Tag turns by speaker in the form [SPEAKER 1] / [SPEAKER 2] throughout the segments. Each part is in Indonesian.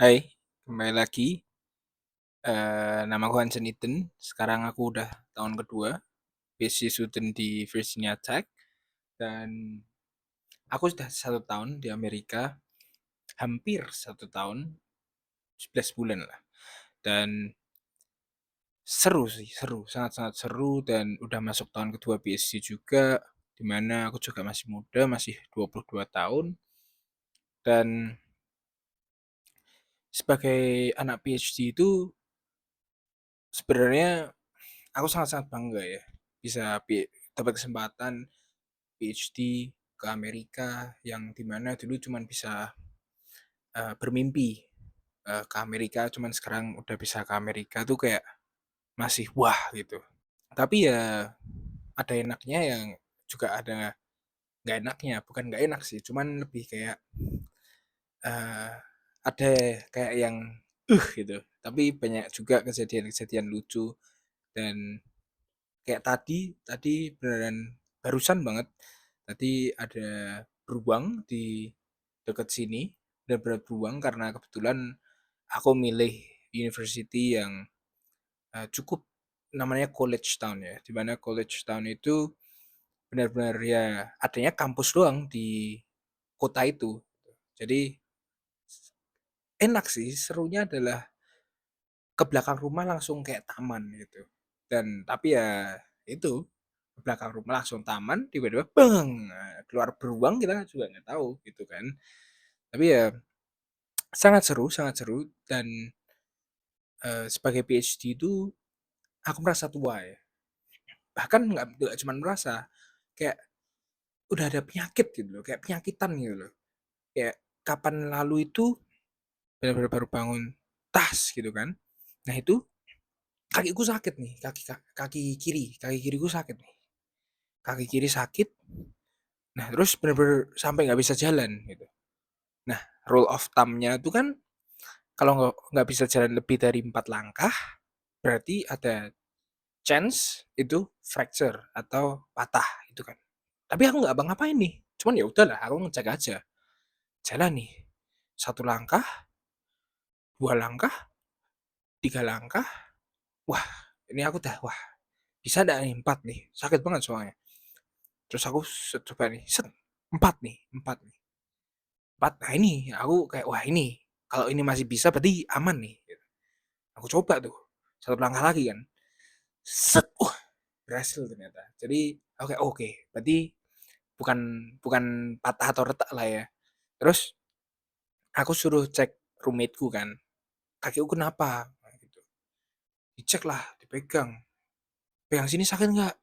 [SPEAKER 1] Hai, kembali lagi. Namaku Hansen Iten. Sekarang aku udah tahun kedua PhD student di Virginia Tech dan aku sudah 1 tahun di Amerika, hampir 1 tahun, 11 bulan lah. Dan seru sih, seru, sangat-sangat seru dan udah masuk tahun kedua PhD juga, dimana aku juga masih muda, masih 22 tahun. Dan sebagai anak PhD itu sebenarnya aku sangat-sangat bangga ya bisa dapat kesempatan PhD ke Amerika yang dimana dulu cuman bisa bermimpi ke Amerika, cuman sekarang udah bisa ke Amerika tuh kayak masih wah gitu. Tapi ya ada enaknya yang juga ada nggak enaknya, bukan nggak enak sih, cuman lebih kayak eh, ada kayak yang gitu. Tapi banyak juga kejadian-kejadian lucu dan kayak tadi beneran barusan banget. Tadi ada beruang di deket sini, ada beruang karena kebetulan aku milih university yang cukup namanya college town ya. Di mana college town itu benar-benar ya adanya kampus doang di kota itu. Jadi enak sih, serunya adalah ke belakang rumah langsung kayak taman gitu. Dan tapi ya itu ke belakang rumah langsung taman tiba-tiba bang keluar beruang kita juga nggak tahu gitu kan. Tapi ya sangat seru dan sebagai PhD itu aku merasa tua ya. Bahkan nggak cuma merasa kayak udah ada penyakit gitu loh, kayak penyakitan gitu loh. Kayak kapan lalu itu benar-benar baru bangun tas gitu kan. Nah itu kakiku sakit nih, kaki kiriku sakit nih. Kaki kiri sakit. Nah, terus bener-bener sampai nggak bisa jalan gitu. Nah, rule of thumb-nya itu kan kalau nggak bisa jalan lebih dari 4 langkah, berarti ada chance itu fracture atau patah itu kan. Tapi aku nggak apa-ngapain nih. Cuman ya udahlah, aku ngecek aja. Jalan nih. 1 langkah, 2 langkah, 3 langkah. Wah, ini aku dah, wah bisa nggak nih 4 nih. Sakit banget soalnya. Terus aku coba nih, set, 4 nih, 4 nih. 4, nah ini aku kayak, wah ini kalau ini masih bisa berarti aman nih. Gitu. Aku coba tuh, 1 langkah lagi kan. Set, berhasil ternyata. Jadi oke oke, berarti bukan bukan patah atau retak lah ya. Terus aku suruh cek roommateku kan, kakiku kenapa? Nah, gitu. Dicek lah, dipegang. Pegang sini sakit nggak?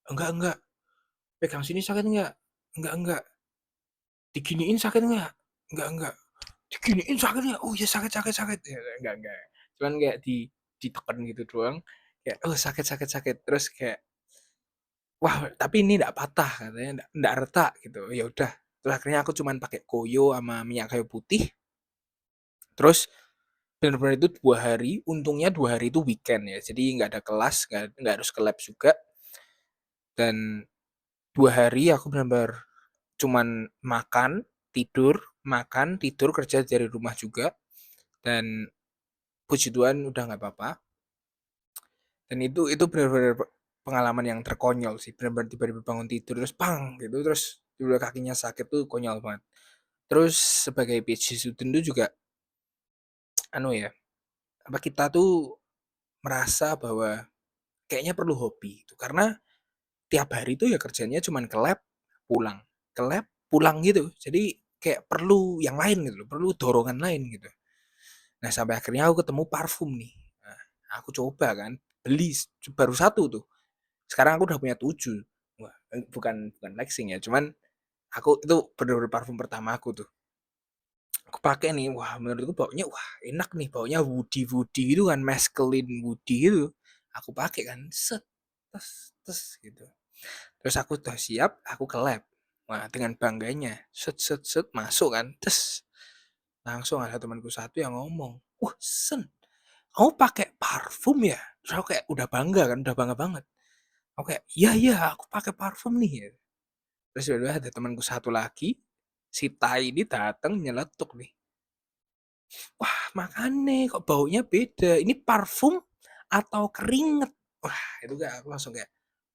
[SPEAKER 1] Enggak. Pegang sini sakit nggak? Enggak. Diginiin sakit nggak? Enggak. Diginiin sakit nggak? Oh ya sakit. Ya, enggak. Cuman kayak ditekan gitu doang. Kayak oh sakit. Terus kayak wah tapi ini enggak patah katanya, enggak retak gitu. Ya udah. Terus akhirnya aku cuman pakai koyo sama minyak kayu putih. Terus benar-benar itu 2 hari. Untungnya 2 hari itu weekend ya. Jadi nggak ada kelas, nggak harus ke lab juga. Dan 2 hari aku benar-benar cuman makan, tidur, kerja dari rumah juga. Dan puji Tuhan udah nggak apa-apa. Dan itu benar-benar pengalaman yang terkonyol sih. Benar-benar tiba-tiba bangun tidur terus pang gitu terus tiba kakinya sakit tuh konyol banget. Terus sebagai PhD student tuh juga anu ya, apa kita tuh merasa bahwa kayaknya perlu hobi itu karena tiap hari tuh ya kerjanya cuman ke lab, pulang, ke lab, pulang gitu. Jadi kayak perlu yang lain gitu loh, perlu dorongan lain gitu. Nah, sampai akhirnya aku ketemu parfum nih. Nah, aku coba kan, beli baru satu tuh. Sekarang aku udah punya 7. Wah, bukan bukan flexing ya, cuman aku itu bener-bener parfum pertama aku tuh. Aku pakai nih, wah menurutku baunya wah enak nih, baunya woody gitu kan, masculine woody gitu. Aku pakai kan, set, tes, tes gitu. Terus aku udah siap, aku ke lab. Wah, dengan bangganya, set, masuk kan, tes. Langsung ada temanku satu yang ngomong, wah sen, kamu pakai parfum ya? Terus aku kayak udah bangga kan, udah bangga banget. Aku kayak, iya, aku pakai parfum nih. Ya. Terus tiba ada temanku satu lagi, si Tai ini datang nyeletuk nih. Wah, makane kok baunya beda, ini parfum atau keringat? Wah, itu aku langsung kayak,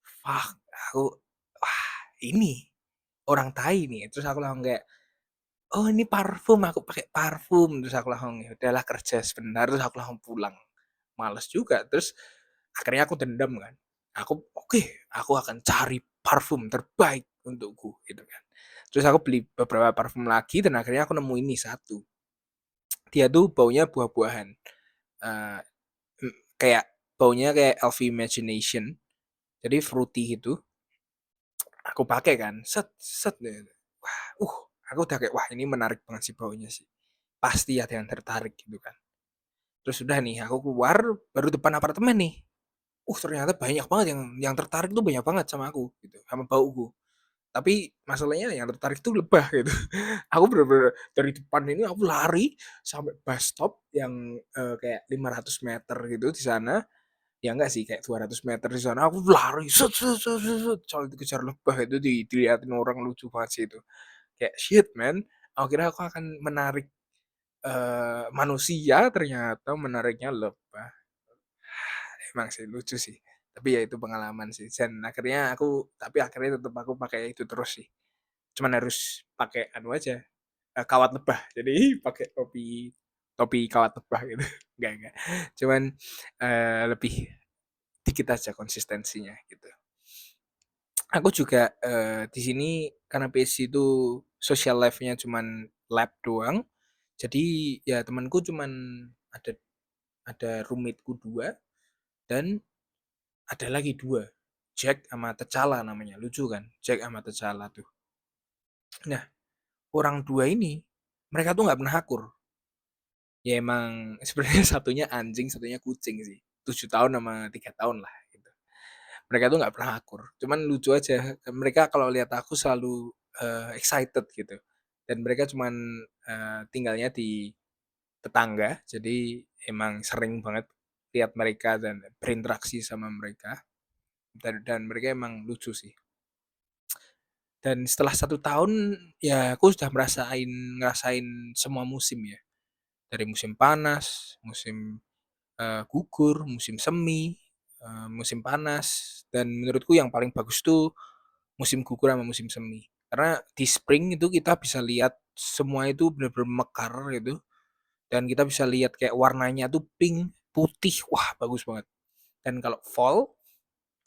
[SPEAKER 1] "Fuck," aku, "Wah, ini orang Thai nih." Terus aku langsung kayak, "Oh, ini parfum, aku pakai parfum." Terus aku langsung, ya udahlah kerja sebentar, terus aku langsung pulang. Males juga, terus akhirnya aku dendam kan. Oke, aku akan cari parfum terbaik untukku, gitu kan. Terus aku beli beberapa parfum lagi dan akhirnya aku nemu ini satu. Dia tuh baunya buah-buahan, eee, kayak baunya kayak LV Imagination, jadi fruity gitu. Aku pakai kan, set set deh. Wah, aku udah kayak, "Wah, ini menarik banget sih baunya sih. Pasti ada yang tertarik," gitu kan. Terus udah nih, aku keluar baru depan apartemen nih. Ternyata banyak banget yang tertarik tuh banyak banget sama aku gitu, sama bauku. Tapi masalahnya yang tertarik tuh lebah gitu. Aku bener-bener dari depan ini aku lari sampai bus stop yang, kayak 500 meter gitu di sana. Ya enggak sih, kayak 200 meter di sana aku lari set set set set set, soal dikejar lebah itu dilihatin orang lucu banget sih itu. Kayak, "Shit man, aku kira aku akan menarik, manusia ternyata menariknya lebah." Emang sih lucu sih, tapi ya itu pengalaman sih dan akhirnya tetep aku pakai itu terus sih. Cuman harus pakai anu aja, kawat lebah. Jadi pakai topi topi kawat lebah gitu. Enggak, cuman, lebih dikit aja konsistensinya gitu. Aku juga, di sini karena PhD itu social life-nya cuman lab doang, jadi ya temenku cuman ada roommate-ku 2 dan ada lagi 2, Jack sama T'Challa namanya, lucu kan, Jack sama T'Challa tuh. Nah, orang 2 ini, mereka tuh nggak pernah akur. Ya emang sebenarnya satunya anjing, satunya kucing sih, 7 tahun sama 3 tahun lah gitu. Mereka tuh nggak pernah akur, cuman lucu aja, mereka kalau lihat aku selalu, excited gitu. Dan mereka cuman, tinggalnya di tetangga, jadi emang sering banget lihat mereka dan berinteraksi sama mereka, dan mereka emang lucu sih. Dan setelah 1 tahun, ya aku sudah ngerasain semua musim ya, dari musim panas, musim, gugur, musim semi, musim panas, dan menurutku yang paling bagus tuh musim gugur sama musim semi. Karena di spring itu kita bisa lihat semua itu bener-bener mekar gitu, dan kita bisa lihat kayak warnanya tuh pink, putih, wah bagus banget. Dan kalau fall,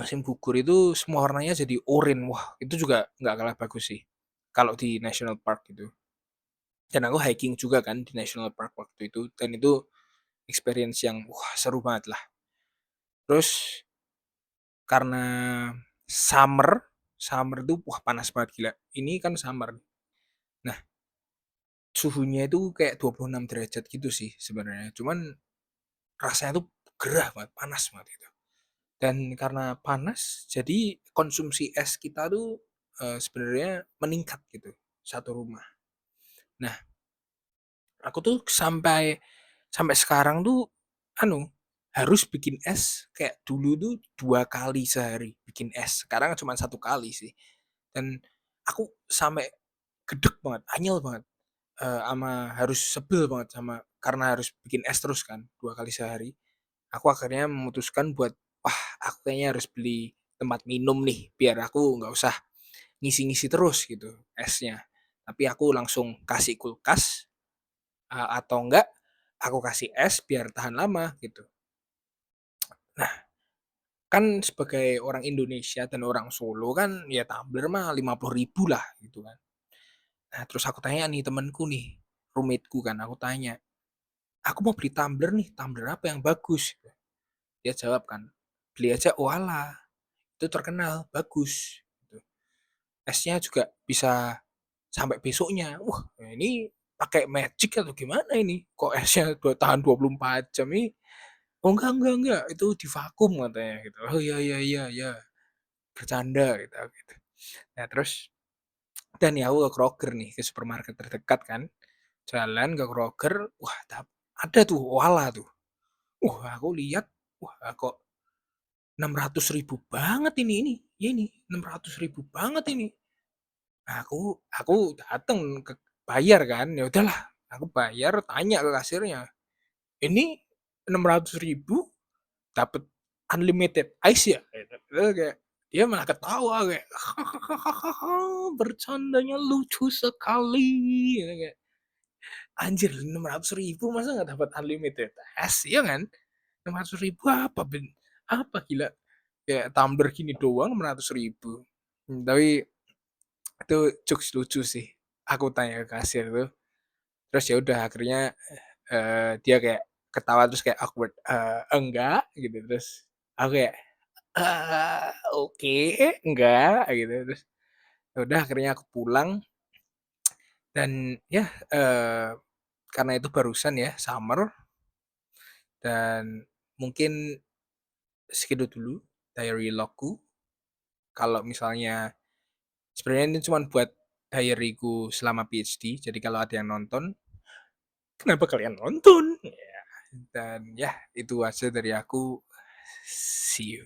[SPEAKER 1] musim gugur itu semua warnanya jadi oranye, wah itu juga nggak kalah bagus sih, kalau di national park gitu. Dan aku hiking juga kan di national park waktu itu, dan itu experience yang wah seru banget lah. Terus karena summer, summer tuh wah panas banget gila. Ini kan summer. Nah, suhunya itu kayak 26 derajat gitu sih sebenarnya. Cuman rasanya tuh gerah banget, panas banget gitu. Dan karena panas, jadi konsumsi es kita tuh sebenarnya meningkat gitu satu rumah. Nah, aku tuh sampai sampai sekarang tuh anu harus bikin es kayak dulu tuh 2 kali sehari bikin es. Sekarang cuma 1 kali sih. Dan aku sampai gedek banget, anyel banget, harus sebel banget karena harus bikin es terus kan 2 kali sehari. Aku akhirnya memutuskan buat, wah aku kayaknya harus beli tempat minum nih, biar aku nggak usah ngisi-ngisi terus gitu esnya. Tapi aku langsung kasih kulkas, atau enggak aku kasih es biar tahan lama gitu. Nah, kan sebagai orang Indonesia dan orang Solo kan ya tumbler mah 50.000 lah gitu kan. Nah, terus aku tanya nih temenku nih, roommate-ku kan, aku tanya, "Aku mau beli tumbler nih, tumbler apa yang bagus?" Dia jawab kan, "Beli aja Oala, itu terkenal, bagus." Gitu. Esnya juga bisa sampai besoknya. Wah, ini pakai magic atau gimana ini? Kok esnya tahan 24 jam ini? "Oh, enggak, itu divakum," katanya gitu. "Oh, iya iya iya iya, bercanda," gitu. Nah, terus dan nih aku ke Kroger nih, ke supermarket terdekat kan. Jalan ke Kroger, wah ada tuh Oala tuh. Wah, aku lihat, wah kok 600.000 banget ini 600.000 banget ini. Nah, aku dateng bayar kan, ya udahlah Aku bayar, tanya ke kasirnya, "Ini 600.000 dapat unlimited ice ya?" Gitu. Terus kayak dia malah ketawa kayak, "Bercandanya lucu sekali," gitu kayak, "Anjir 600.000 masa nggak dapat unlimited es, iya kan? 600.000 apa gila, kayak tumbler gini doang 600.000." Tapi itu jokes lucu sih. Aku tanya ke kasir tuh, terus ya udah akhirnya, dia kayak ketawa terus kayak awkward, "Enggak," gitu, terus aku kayak, Oke, enggak," gitu, terus ya udah akhirnya aku pulang dan ya, karena itu barusan ya summer dan mungkin segitu dulu diary log-ku. Kalau misalnya sebenarnya ini cuman buat diary-ku selama PhD, jadi kalau ada yang nonton, "Kenapa kalian nonton?" Ya, dan ya itu aja dari aku. See you.